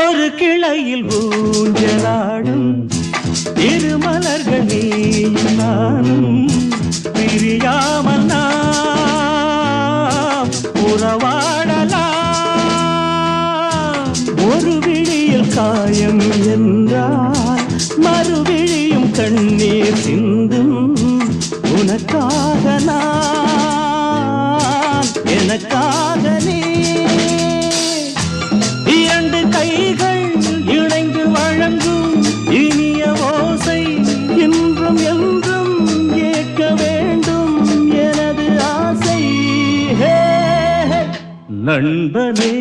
ஒரு கிளையில் ஊஞ்சலாடும் இரு மலர்கள் நீயும் நானும் பிரியாமல் நாம் உறவாடலாம். ஒரு விழியில் காயம் என்றால் மறுவிழியும் கண்ணீர் சிந்தும். உனக்காக நான், எனக்காக நீ, இரண்டு கைகள் இணைந்து வழங்கும் இனிய ஓசை இன்றும் என்றும் ஏற்க வேண்டும் எனது ஆசை. நண்பனே